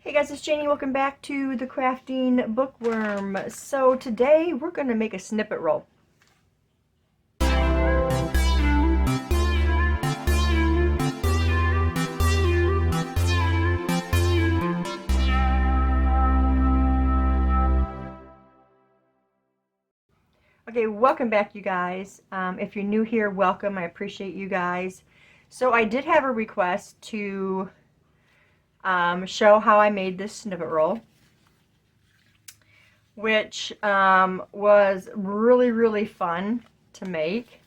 Hey guys, it's Janie. Welcome back to the Crafting Bookworm. So today we're going to make a snippet roll. Okay, welcome back you guys. If you're new here, welcome. I appreciate you guys. So I did have a request to show how I made this snippet roll, which was really fun to make,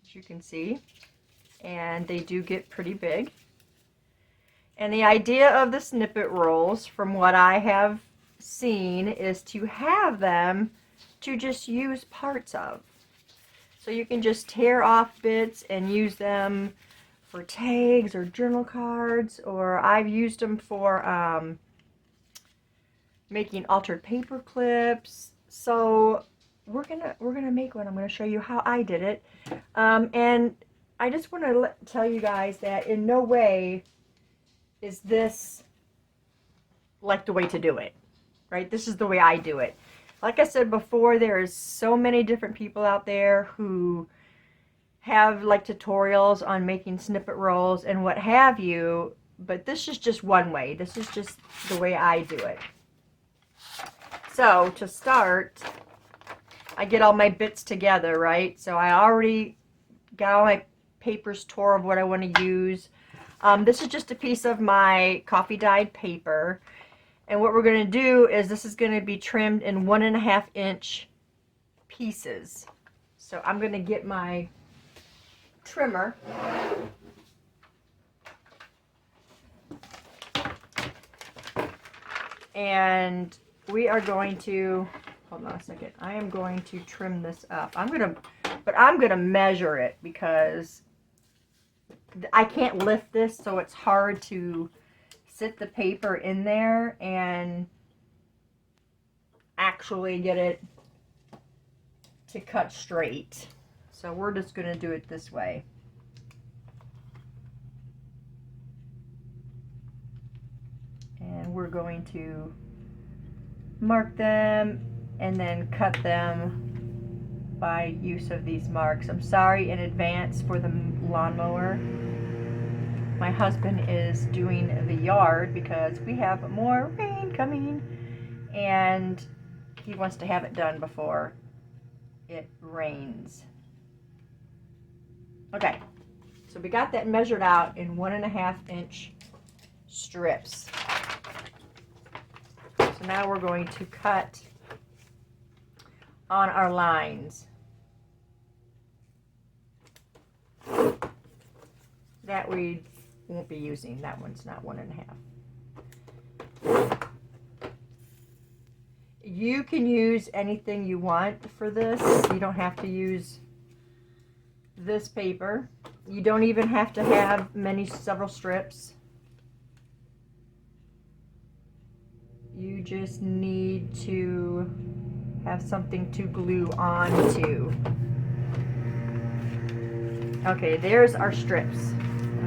as you can see, and they do get pretty big. And the idea of the snippet rolls, from what I have seen, is to have them to just use parts of. So you can just tear off bits and use them for tags or journal cards, or I've used them for making altered paper clips. So we're gonna make one. I'm gonna show you how I did it, and I just want to tell you guys that in no way is this like the way to do it, right? This is the way I do it. Like I said before, there's so many different people out there who have like tutorials on making snippet rolls and what have you, but this is just one way. This is just the way I do it. So to start, I get all my bits together, right? So I already got all my papers tore of what I want to use. This is just a piece of my coffee dyed paper. And what we're going to do is this is going to be trimmed in 1.5 inch pieces. So I'm going to get my trimmer. And we are going to, hold on a second, I am going to trim this up. I'm going to measure it because I can't lift this, so it's hard to sit the paper in there and actually get it to cut straight. So we're just going to do it this way. And we're going to mark them and then cut them by use of these marks. I'm sorry in advance for the lawnmower. My husband is doing the yard because we have more rain coming, and he wants to have it done before it rains. Okay, so we got that measured out in 1.5 inch strips. So now we're going to cut on our lines. That we won't be using. That one's not 1.5. You can use anything you want for this. You don't have to use this paper. You don't even have to have several strips. You just need to have something to glue onto. Okay, there's our strips.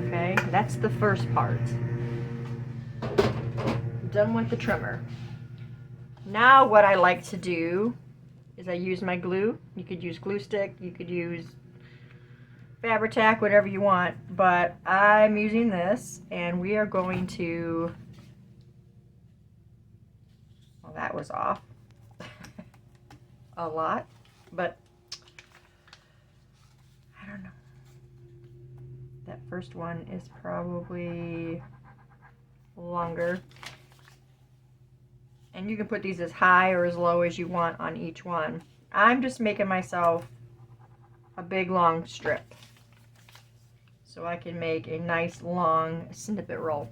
Okay, that's the first part. Done with the trimmer. Now what I like to do is I use my glue. You could use glue stick, you could use Fabri-Tac, whatever you want, but I'm using this, and we are going to, well, that was off a lot, but I don't know. That first one is probably longer. And you can put these as high or as low as you want on each one. I'm just making myself a big long strip so I can make a nice long snippet roll.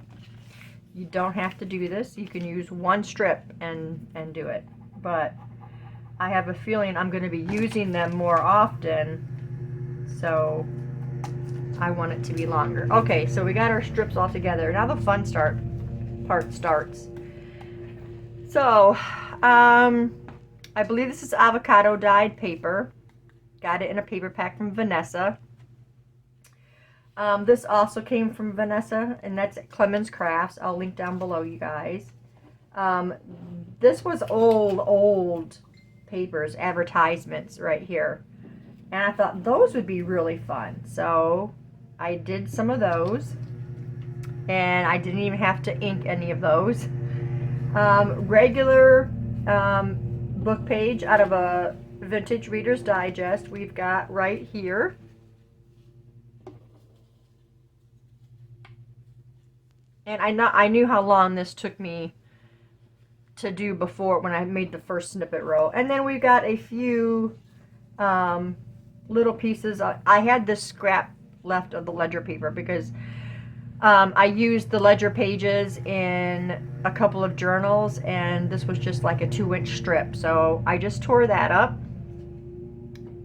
You don't have to do this. You can use one strip and do it. But I have a feeling I'm going to be using them more often, so I want it to be longer. Okay, so we got our strips all together. Now the fun part starts. So, I believe this is avocado dyed paper. Got it in a paper pack from Vanessa. This also came from Vanessa, and that's at Clemens Crafts. I'll link down below, you guys. This was old papers, advertisements right here. And I thought those would be really fun. So I did some of those. And I didn't even have to ink any of those. Regular book page out of a Vintage Reader's Digest we've got right here. And I knew how long this took me to do before when I made the first snippet roll. And then we got a few little pieces. I had this scrap left of the ledger paper because I used the ledger pages in a couple of journals, and this was just like a 2-inch strip. So I just tore that up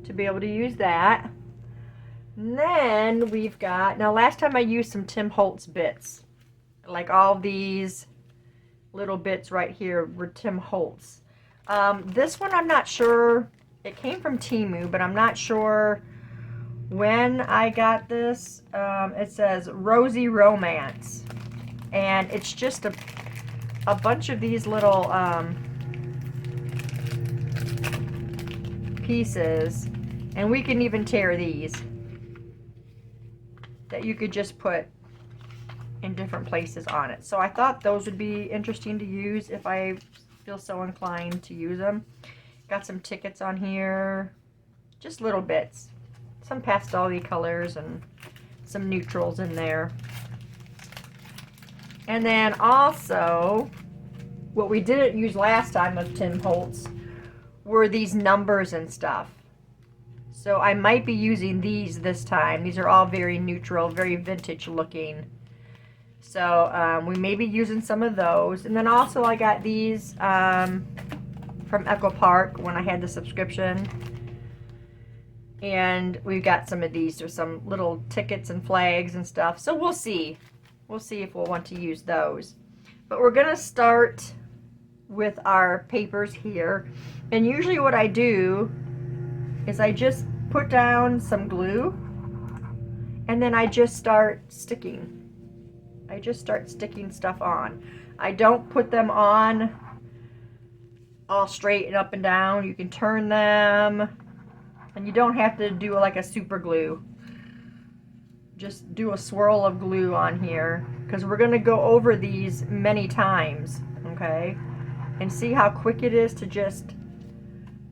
to be able to use that. And then we've got, now last time I used some Tim Holtz bits. Like all these little bits right here were Tim Holtz. This one I'm not sure, it came from Temu, but I'm not sure when I got this. It says Rosy Romance, and it's just a bunch of these little pieces, and we can even tear these that you could just put in different places on it. So I thought those would be interesting to use if I feel so inclined to use them. Got some tickets on here, just little bits, some pastel-y colors and some neutrals in there. And then also, what we didn't use last time of Tim Holtz were these numbers and stuff. So I might be using these this time. These are all very neutral, very vintage looking. So we may be using some of those. And then also I got these from Echo Park when I had the subscription. And we've got some of these. There's some little tickets and flags and stuff. So we'll see. We'll see if we'll want to use those. But we're going to start with our papers here. And usually what I do is I just put down some glue. And then I just start sticking. I just start sticking stuff on. I don't put them on all straight and up and down. You can turn them, and you don't have to do like a super glue. Just do a swirl of glue on here, because we're going to go over these many times, okay? And see how quick it is to just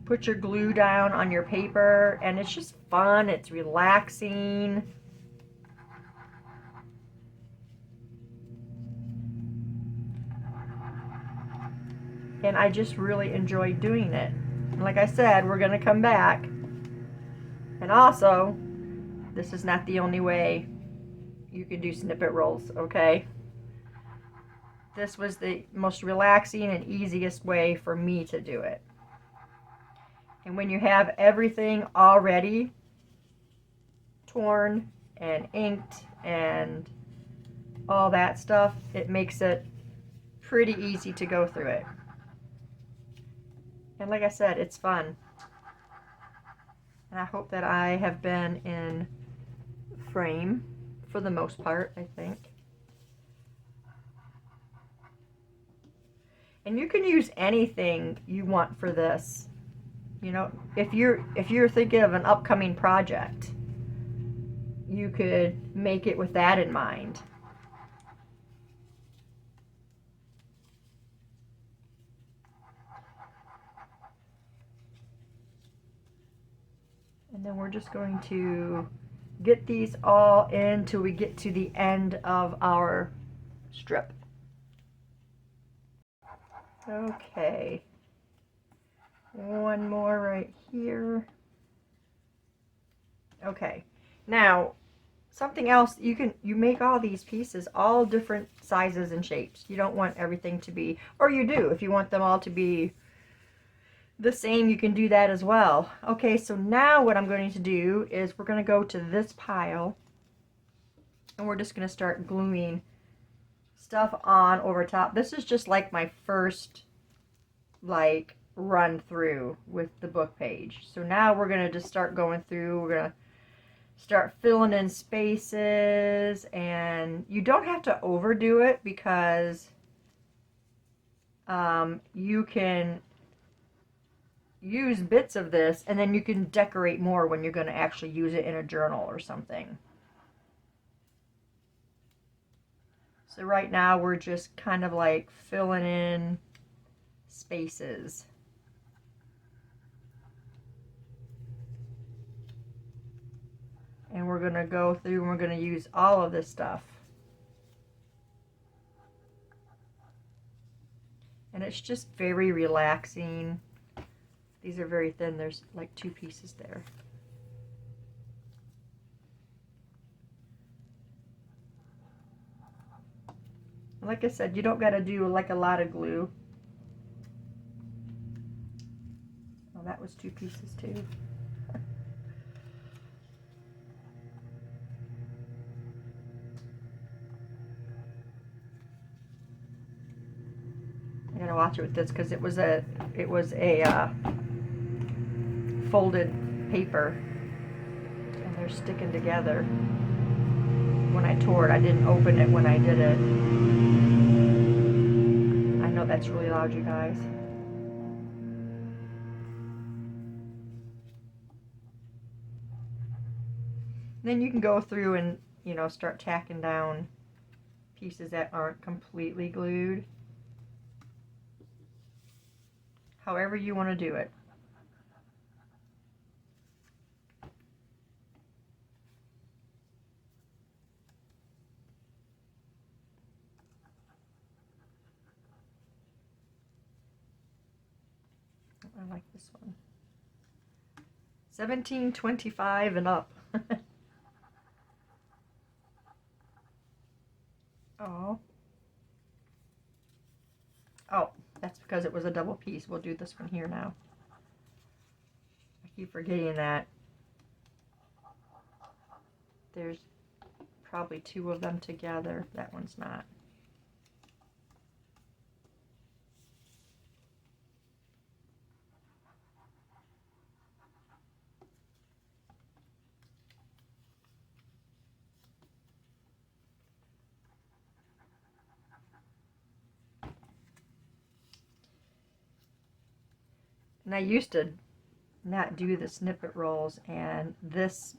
put your glue down on your paper, and it's just fun. It's relaxing. And I just really enjoy doing it. And like I said, we're going to come back. And also, this is not the only way you can do snippet rolls, okay? This was the most relaxing and easiest way for me to do it. And when you have everything already torn and inked and all that stuff, it makes it pretty easy to go through it. And like I said, it's fun. And I hope that I have been in frame for the most part, I think. And you can use anything you want for this. You know, if you're thinking of an upcoming project, you could make it with that in mind. And then we're just going to get these all in till we get to the end of our strip. Okay. One more right here. Okay. Now, something else, you make all these pieces all different sizes and shapes. You don't want everything to be, or you do, if you want them all to be the same, you can do that as well. Okay, so now what I'm going to do is we're going to go to this pile, and we're just going to start gluing stuff on over top. This is just like my first like run through with the book page. So now we're going to just start going through. We're going to start filling in spaces, and you don't have to overdo it because you can use bits of this and then you can decorate more when you're going to actually use it in a journal or something. So right now we're just kind of like filling in spaces. And we're going to go through and we're going to use all of this stuff. And it's just very relaxing. These are very thin. There's like 2 pieces there. Like I said, you don't got to do like a lot of glue. Oh, that was 2 pieces too. I gotta watch it with this because it was a folded paper, and they're sticking together. When I tore it, I didn't open it when I did it. I know that's really loud, you guys. Then you can go through and, you know, start tacking down pieces that aren't completely glued. However you want to do it. I like this one. 1725 and up. Oh. Oh, that's because it was a double piece. We'll do this one here now. I keep forgetting that there's probably 2 of them together. That one's not. And I used to not do the snippet rolls, and this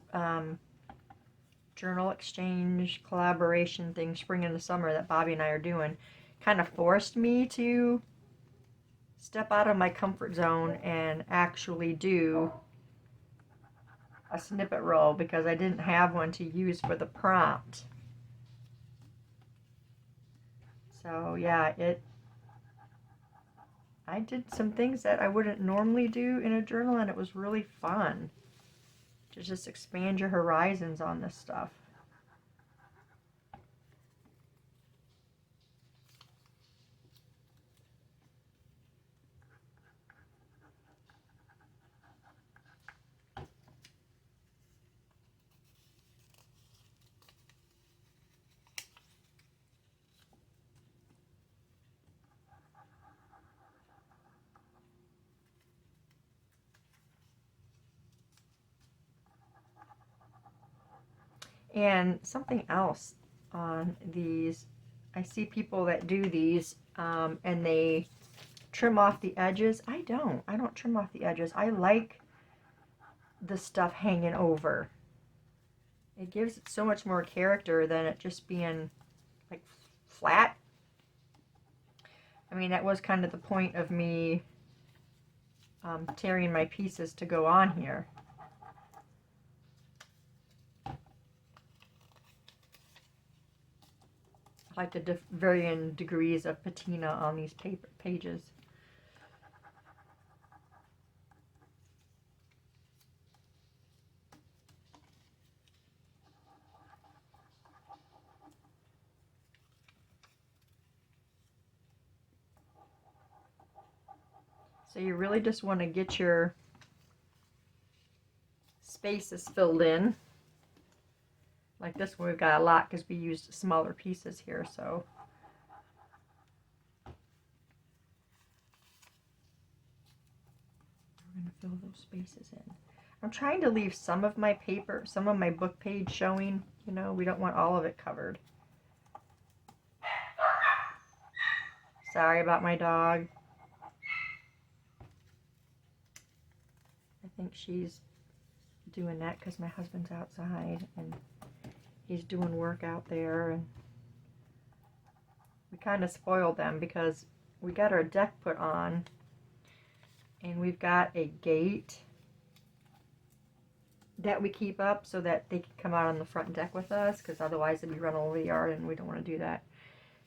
journal exchange collaboration thing, spring and the summer, that Bobby and I are doing, kind of forced me to step out of my comfort zone and actually do a snippet roll because I didn't have one to use for the prompt. So yeah, I did some things that I wouldn't normally do in a journal, and it was really fun to just expand your horizons on this stuff. And something else on these, I see people that do these and they trim off the edges. I don't trim off the edges. I like the stuff hanging over. It gives it so much more character than it just being like flat. I mean, that was kind of the point of me tearing my pieces to go on here. I like the varying degrees of patina on these pages. So you really just want to get your spaces filled in. Like this one, we've got a lot because we used smaller pieces here, so. We're going to fill those spaces in. I'm trying to leave some of my paper, some of my book page showing. You know, we don't want all of it covered. Sorry about my dog. I think she's doing that because my husband's outside and he's doing work out there, and we kind of spoiled them because we got our deck put on and we've got a gate that we keep up so that they can come out on the front deck with us, because otherwise they'd be running over the yard and we don't want to do that.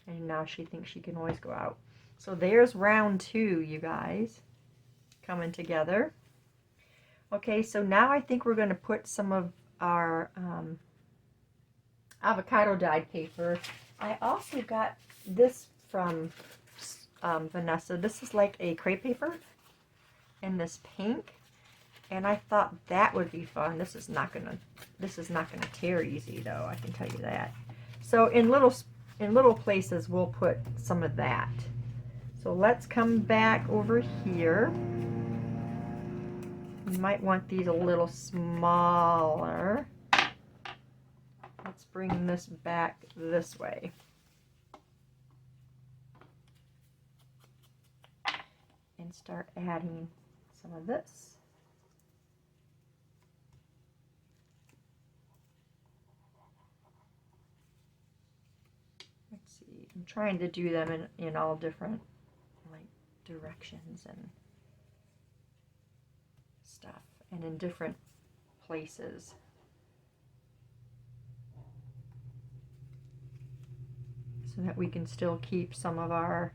And now she thinks she can always go out. So there's round 2, you guys, coming together. Okay, so now I think we're going to put some of our avocado dyed paper. I also got this from Vanessa. This is like a crepe paper in this pink, and I thought that would be fun. This is not gonna tear easy though, I can tell you that. So in little places we'll put some of that. So let's come back over here. You might want these a little smaller. Let's bring this back this way. And start adding some of this. Let's see. I'm trying to do them in all different like directions and stuff, and in different places. So that we can still keep some of our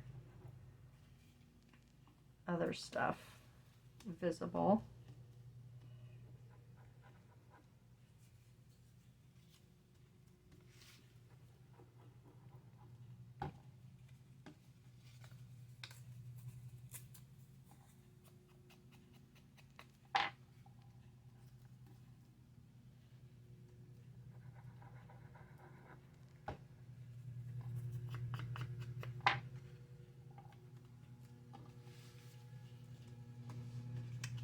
other stuff visible.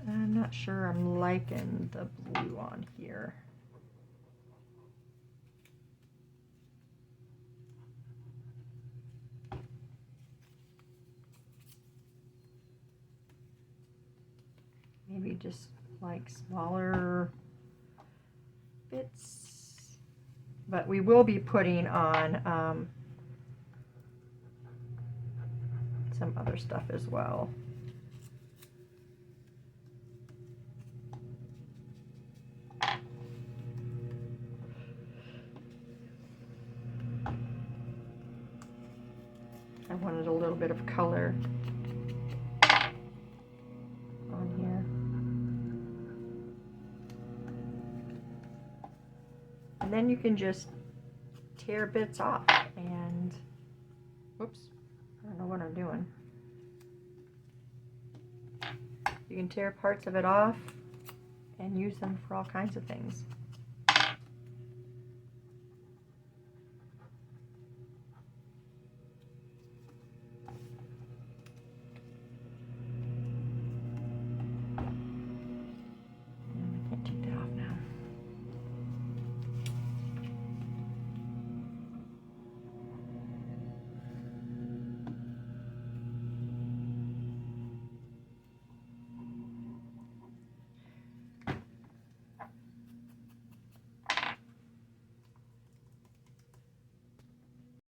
I'm not sure I'm liking the blue on here. Maybe just like smaller bits. But we will be putting on some other stuff as well. I wanted a little bit of color on here. And then you can just tear bits off and, whoops, I don't know what I'm doing. You can tear parts of it off and use them for all kinds of things.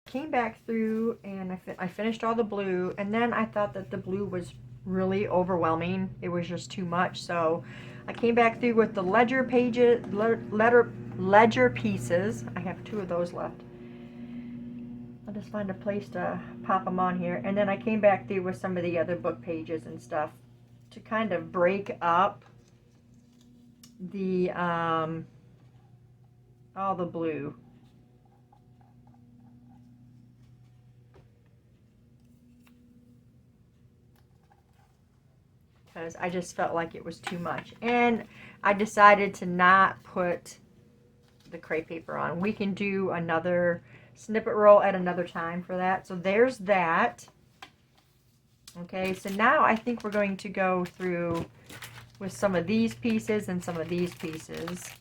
Came back through and I finished all the blue, and then I thought that the blue was really overwhelming. It was just too much, so I came back through with the ledger pages, ledger pieces. I have 2 of those left. I'll just find a place to pop them on here, and then I came back through with some of the other book pages and stuff to kind of break up the all the blue. Because I just felt like it was too much, and I decided to not put the crepe paper on. We can do another snippet roll at another time for that. So there's that. Okay, so now I think we're going to go through with some of these pieces and some of these pieces.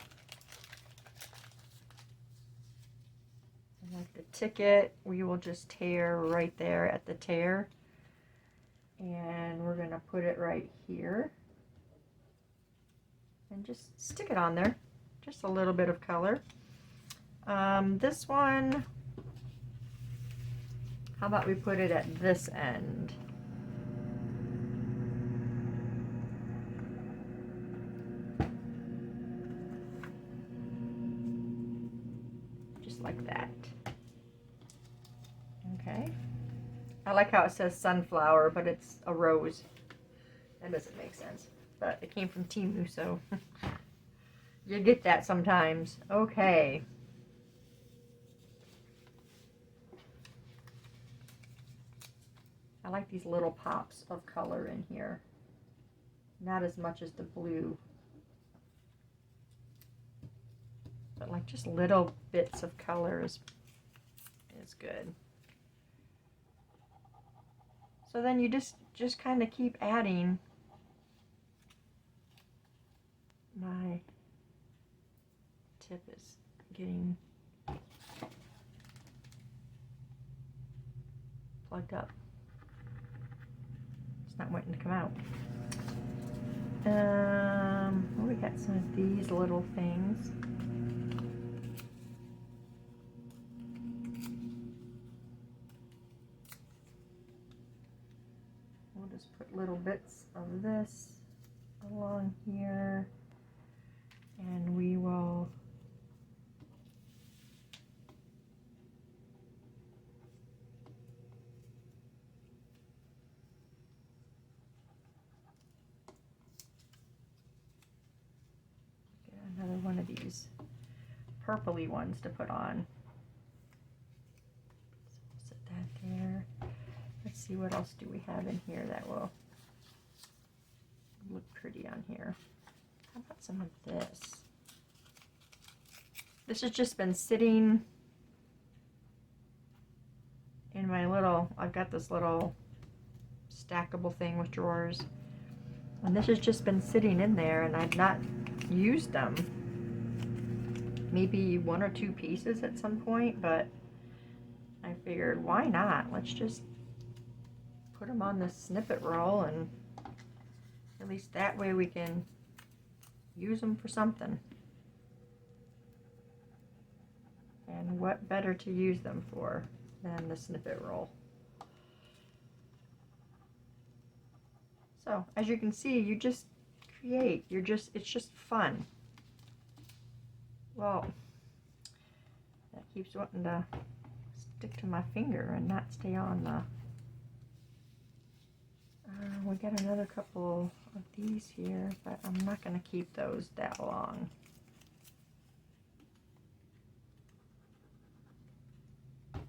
And like the ticket, we will just tear right there at the tear. And we're going to put it right here. And just stick it on there. Just a little bit of color. This one, how about we put it at this end? Just like that. Okay. I like how it says sunflower, but it's a rose. That doesn't make sense. But it came from Temu, so you get that sometimes. Okay. I like these little pops of color in here. Not as much as the blue. But like just little bits of color is good. So then you just kind of keep adding. My tip is getting plugged up. It's not wanting to come out. We got some of these little things. We'll just put little bits of this along here. And we will get another one of these purpley ones to put on. So we'll set that there. Let's see, what else do we have in here that will look pretty on here. How about some of this? This has just been sitting in my little, I've got this little stackable thing with drawers. And this has just been sitting in there and I've not used them. Maybe one or two pieces at some point, but I figured why not? Let's just put them on this snippet roll, and at least that way we can use them for something. And what better to use them for than the snippet roll? So as you can see, you just create. It's just fun. Well, that keeps wanting to stick to my finger and not stay on the. We got another couple of these here, but I'm not going to keep those that long. I'm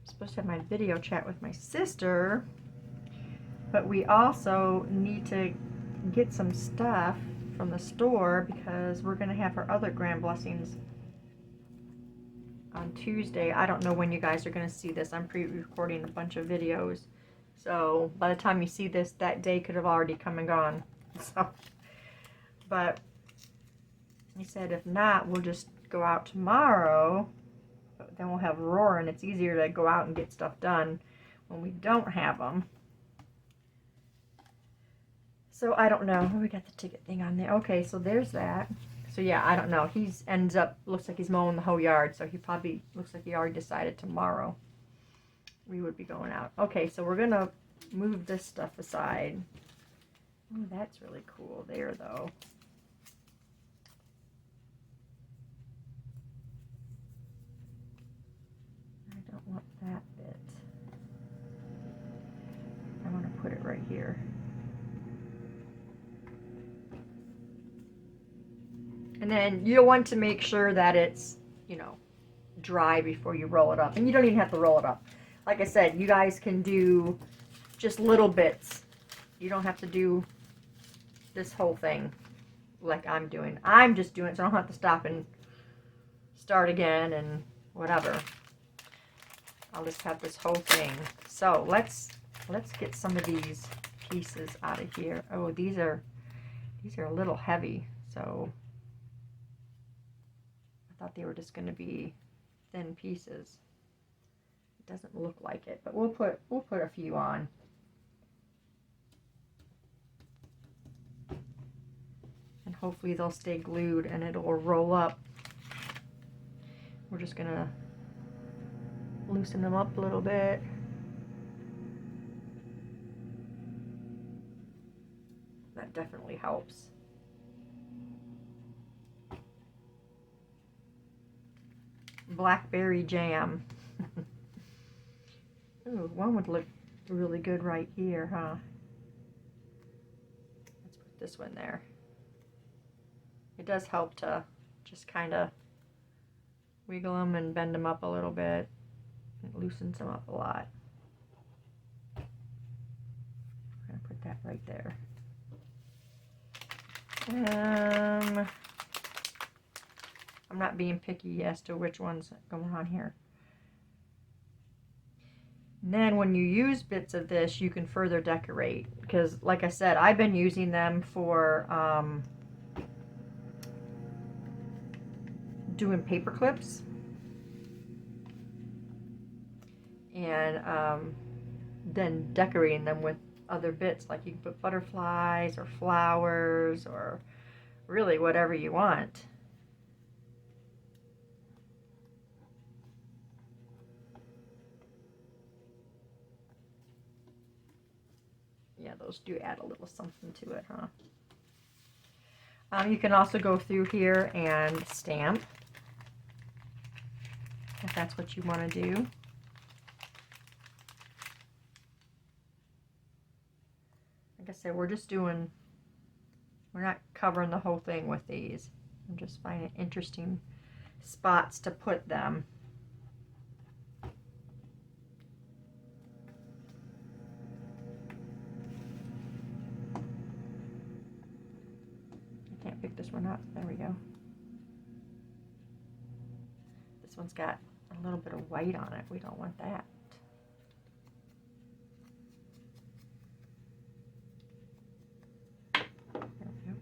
supposed to have my video chat with my sister, but we also need to get some stuff from the store because we're going to have our other Grand Blessings on Tuesday. I don't know when you guys are going to see this. I'm pre-recording a bunch of videos. So by the time you see this, that day could have already come and gone. So, but he said if not, we'll just go out tomorrow. But then we'll have Roar, and it's easier to go out and get stuff done when we don't have them. So I don't know. We got the ticket thing on there. Okay, so there's that. So yeah, I don't know. Looks like he's mowing the whole yard. So he probably looks like he already decided tomorrow we would be going out. Okay, so we're gonna move this stuff aside. Oh, that's really cool there though. I don't want that bit. I want to put it right here. And then you'll want to make sure that it's, you know, dry before you roll it up. And you don't even have to roll it up. Like I said, you guys can do just little bits. You don't have to do this whole thing like I'm doing. I'm just doing it so I don't have to stop and start again and whatever. I'll just have this whole thing. So let's get some of these pieces out of here. Oh, these are a little heavy, so I thought they were just going to be thin pieces. It doesn't look like it, but we'll put a few on. And hopefully they'll stay glued and it'll roll up. We're just going to loosen them up a little bit. That definitely helps. Blackberry jam. Ooh, one would look really good right here, huh? Let's put this one there. It does help to just kind of wiggle them and bend them up a little bit. It loosens them up a lot. I'm going to put that right there. I'm not being picky as to which one's going on here. And then when you use bits of this, you can further decorate. Because like I said, I've been using them for doing paper clips. And then decorating them with other bits. Like you can put butterflies or flowers or really whatever you want. Yeah, those do add a little something to it, huh? You can also go through here and stamp, if that's what you want to do. Like I said, we're not covering the whole thing with these. I'm just finding interesting spots to put them. Can't pick this one up. There we go. This one's got a little bit of white on it. We don't want that. There we go.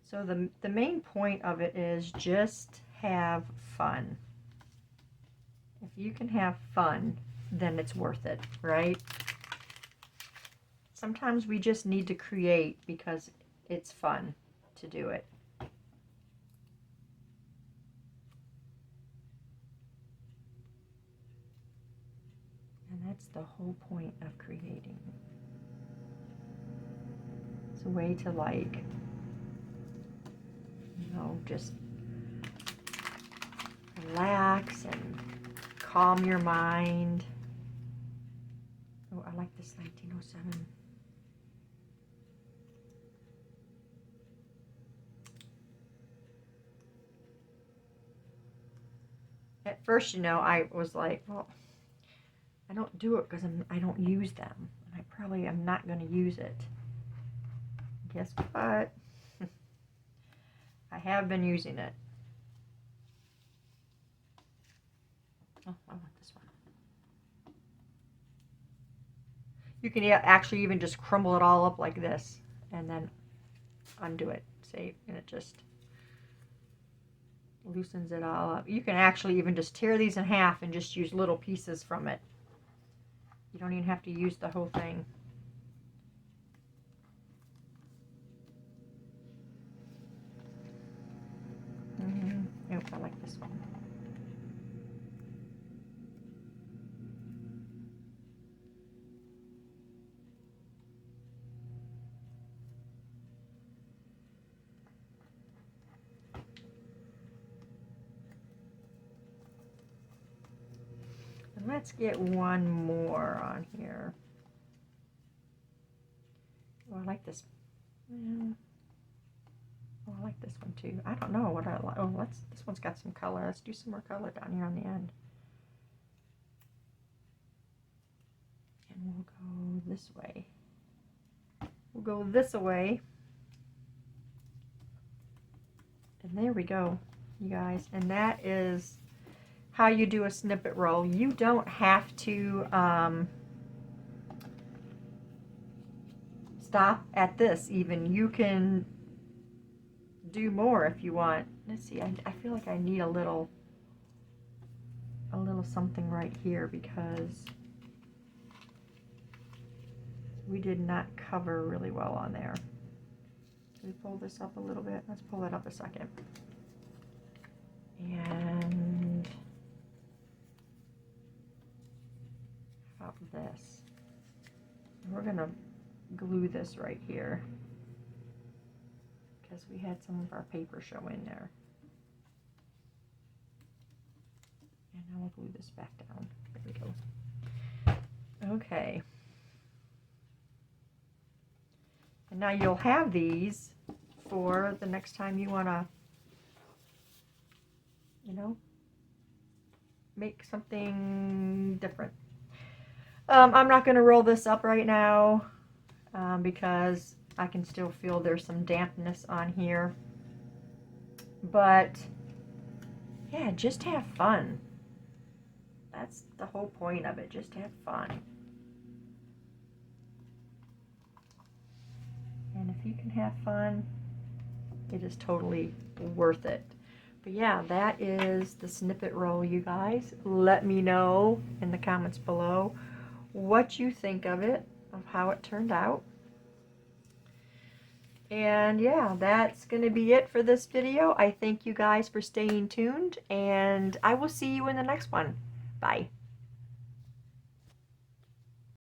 So the main point of it is just have fun. If you can have fun, then it's worth it, right? Sometimes we just need to create because it's fun to do it. And that's the whole point of creating. It's a way to, like, you know, just relax and calm your mind. Oh, I like this 1907. At first, you know, I was like, well, I don't do it because I don't use them. And I probably am not going to use it. Guess what? I have been using it. Oh, I want this one. You can actually even just crumble it all up like this and then undo it. See, and it just loosens it all up. You can actually even just tear these in half and just use little pieces from it. You don't even have to use the whole thing. Nope, I like this one. And let's get one more on here. Oh, I like this. Yeah. Oh, I like this one too. I don't know what I like. Oh, this one's got some color. Let's do some more color down here on the end. And we'll go this way. We'll go this way. And there we go, you guys. And that is how you do a snippet roll. You don't have to stop at this even. You can do more if you want. Let's see, I feel like I need a little something right here because we did not cover really well on there. Can we pull this up a little bit? Let's pull it up a second. And how about this? We're gonna glue this right here because we had some of our paper show in there. And now we'll glue this back down. There we go. Okay. And now you'll have these for the next time you want to, you know, make something different. I'm not going to roll this up right now because I can still feel there's some dampness on here. But yeah, just have fun. That's the whole point of it. Just have fun. And if you can have fun, it is totally worth it. But yeah, that is the snippet roll, you guys. Let me know in the comments below what you think of it, of how it turned out. And yeah, that's going to be it for this video. I thank you guys for staying tuned, and I will see you in the next one. Bye.